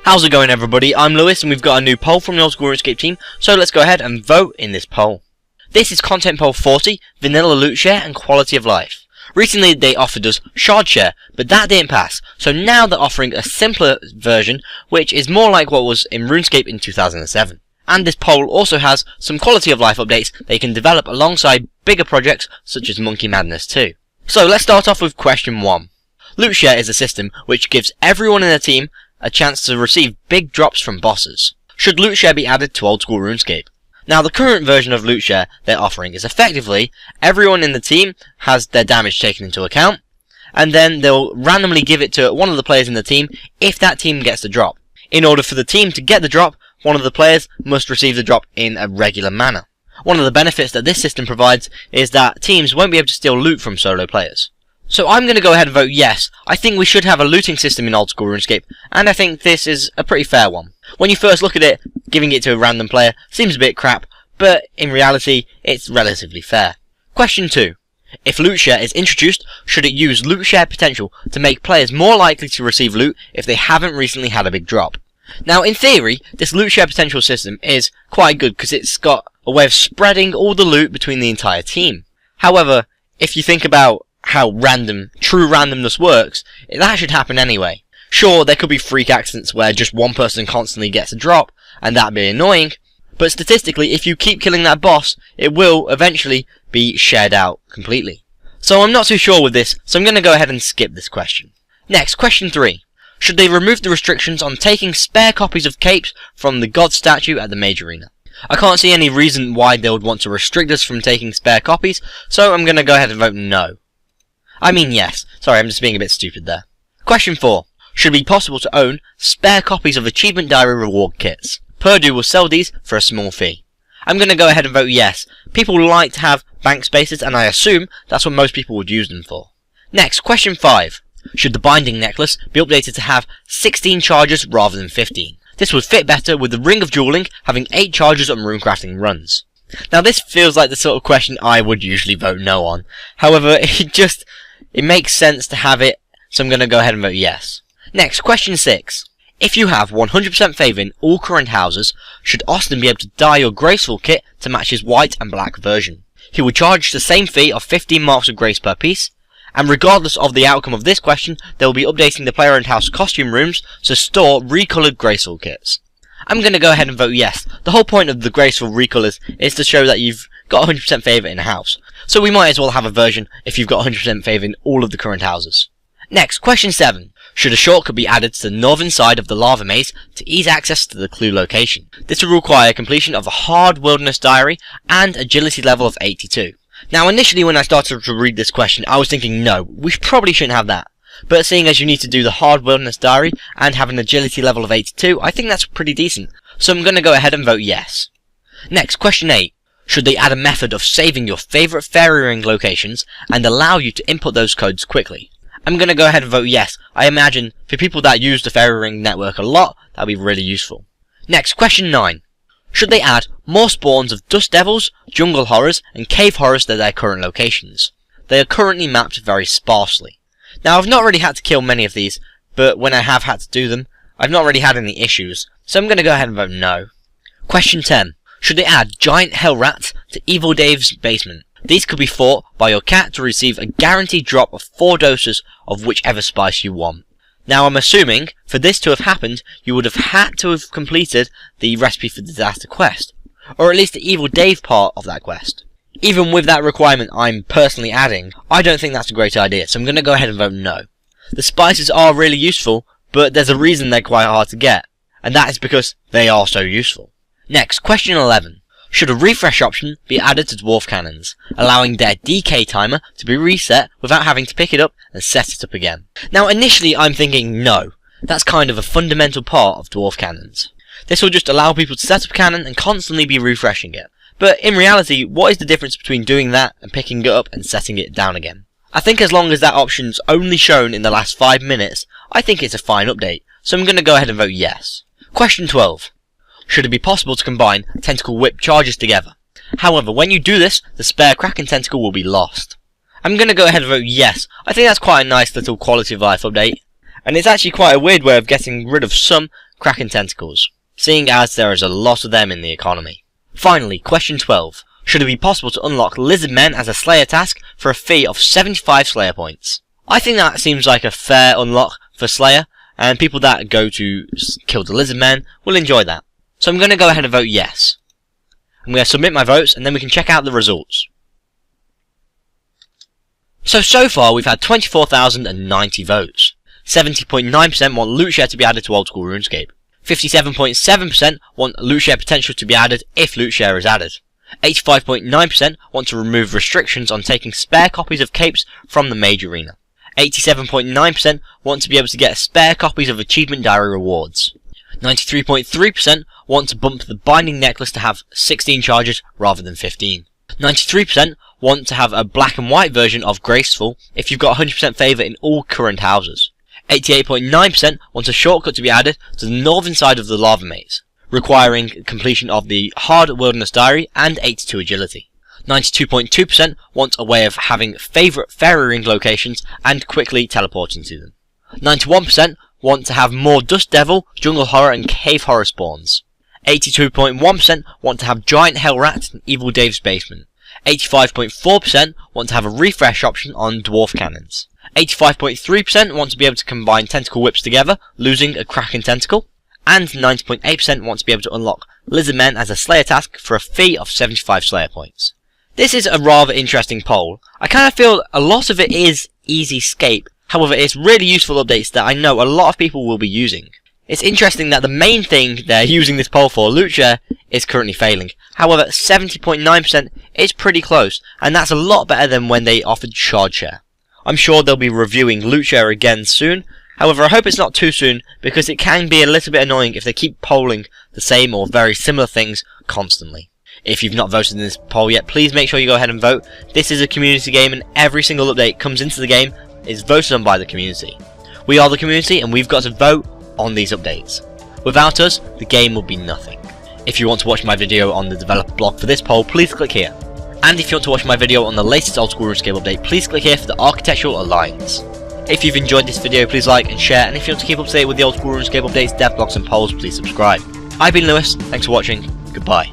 How's it going, everybody? I'm Lewis and we've got a new poll from the old school RuneScape team, so let's go ahead and vote in this poll. This is content poll 40, vanilla loot share and quality of life. Recently they offered us shard share, but that didn't pass, so now they're offering a simpler version which is more like what was in RuneScape in 2007. And this poll also has some quality of life updates they can develop alongside bigger projects such as Monkey Madness 2. So let's start off with question 1. Loot share is a system which gives everyone in the team a chance to receive big drops from bosses. Should loot share be added to old school RuneScape? Now the current version of loot share they're offering is effectively everyone in the team has their damage taken into account, and then they'll randomly give it to one of the players in the team if that team gets the drop. In order for the team to get the drop, one of the players must receive the drop in a regular manner. One of the benefits that this system provides is that teams won't be able to steal loot from solo players. So I'm going to go ahead and vote yes. I think we should have a looting system in old school RuneScape, and I think this is a pretty fair one. When you first look at it, giving it to a random player seems a bit crap, but in reality, it's relatively fair. Question 2. If loot share is introduced, should it use loot share potential to make players more likely to receive loot if they haven't recently had a big drop? Now in theory, this loot share potential system is quite good because it's got a way of spreading all the loot between the entire team. However, if you think about how true randomness works, that should happen anyway. Sure, there could be freak accidents where just one person constantly gets a drop, and that'd be annoying, but statistically, if you keep killing that boss, it will eventually be shared out completely. So I'm not too sure with this, so I'm going to go ahead and skip this question. Next, question 3. Should they remove the restrictions on taking spare copies of capes from the god statue at the major arena? I can't see any reason why they would want to restrict us from taking spare copies, so I'm going to go ahead and vote no. I mean yes. Sorry, I'm just being a bit stupid there. Question 4. Should it be possible to own spare copies of Achievement Diary reward kits? Purdue will sell these for a small fee. I'm going to go ahead and vote yes. People like to have bank spaces, and I assume that's what most people would use them for. Next, question 5. Should the binding necklace be updated to have 16 charges rather than 15? This would fit better with the Ring of Dueling having 8 charges on runecrafting runs. Now this feels like the sort of question I would usually vote no on. However, it makes sense to have it, so I'm going to go ahead and vote yes. Next, question 6. If you have 100% favour in all current houses, should Austin be able to dye your graceful kit to match his white and black version? He would charge the same fee of 15 marks of grace per piece, and regardless of the outcome of this question, they will be updating the player-owned house costume rooms to store recoloured graceful kits. I'm going to go ahead and vote yes. The whole point of the graceful recolours is to show that you've got 100% favour in a house, so we might as well have a version if you've got 100% favour in all of the current houses. Next, question 7. Should a shortcut be added to the northern side of the lava maze to ease access to the clue location? This will require completion of a hard wilderness diary and agility level of 82. Now initially when I started to read this question, I was thinking no, we probably shouldn't have that. But seeing as you need to do the hard wilderness diary and have an agility level of 82, I think that's pretty decent. So I'm going to go ahead and vote yes. Next, question 8. Should they add a method of saving your favourite fairy ring locations and allow you to input those codes quickly? I'm going to go ahead and vote yes. I imagine for people that use the fairy ring network a lot, that'll be really useful. Next, question 9. Should they add more spawns of dust devils, jungle horrors and cave horrors to their current locations? They are currently mapped very sparsely. Now I've not really had to kill many of these, but when I have had to do them, I've not really had any issues, so I'm going to go ahead and vote no. Question 10. Should they add giant hell rats to Evil Dave's basement? These could be fought by your cat to receive a guaranteed drop of 4 doses of whichever spice you want. Now I'm assuming, for this to have happened, you would have had to have completed the Recipe for Disaster quest, or at least the Evil Dave part of that quest. Even with that requirement I'm personally adding, I don't think that's a great idea, so I'm going to go ahead and vote no. The spices are really useful, but there's a reason they're quite hard to get, and that is because they are so useful. Next, question 11. Should a refresh option be added to dwarf cannons, allowing their decay timer to be reset without having to pick it up and set it up again? Now initially I'm thinking no, that's kind of a fundamental part of dwarf cannons. This will just allow people to set up a cannon and constantly be refreshing it. But in reality, what is the difference between doing that and picking it up and setting it down again? I think as long as that option's only shown in the last 5 minutes, I think it's a fine update, so I'm going to go ahead and vote yes. Question 12. Should it be possible to combine tentacle whip charges together? However, when you do this, the spare Kraken tentacle will be lost. I'm going to go ahead and vote yes. I think that's quite a nice little quality of life update. And it's actually quite a weird way of getting rid of some Kraken tentacles, seeing as there is a lot of them in the economy. Finally, question 12. Should it be possible to unlock lizard men as a slayer task for a fee of 75 slayer points? I think that seems like a fair unlock for slayer, and people that go to kill the lizard men will enjoy that. So I'm going to go ahead and vote yes. I'm going to submit my votes, and then we can check out the results. So far we've had 24,090 votes. 70.9% want LootShare to be added to old school RuneScape. 57.7% want LootShare potential to be added if LootShare is added. 85.9% want to remove restrictions on taking spare copies of capes from the major arena. 87.9% want to be able to get spare copies of achievement diary rewards. 93.3% want to bump the binding necklace to have 16 charges rather than 15. 93% want to have a black and white version of Graceful if you've got 100% favour in all current houses. 88.9% want a shortcut to be added to the northern side of the lava maze, requiring completion of the hard wilderness diary and 82 agility. 92.2% want a way of having favourite fairy ring locations and quickly teleporting to them. 91% want to have more Dust Devil, Jungle Horror and Cave Horror spawns. 82.1% want to have Giant Hell Rat in Evil Dave's basement. 85.4% want to have a refresh option on Dwarf Cannons. 85.3% want to be able to combine tentacle whips together, losing a Kraken tentacle. And 90.8% want to be able to unlock Lizard Men as a Slayer task for a fee of 75 Slayer points. This is a rather interesting poll. I kind of feel a lot of it is easy scape, however it's really useful updates that I know a lot of people will be using. It's interesting that the main thing they're using this poll for, LootShare, is currently failing. However, 70.9% is pretty close, and that's a lot better than when they offered ShardShare. I'm sure they'll be reviewing LootShare again soon. However, I hope it's not too soon, because it can be a little bit annoying if they keep polling the same or very similar things constantly. If you've not voted in this poll yet, please make sure you go ahead and vote. This is a community game, and every single update comes into the game is voted on by the community. We are the community, and we've got to vote on these updates. Without us, the game will be nothing. If you want to watch my video on the developer blog for this poll, please click here. And if you want to watch my video on the latest old school RuneScape update, please click here for the Architectural Alliance. If you've enjoyed this video, please like and share, and if you want to keep up to date with the old school RuneScape updates, dev blogs and polls, please subscribe. I've been Lewis, thanks for watching, goodbye.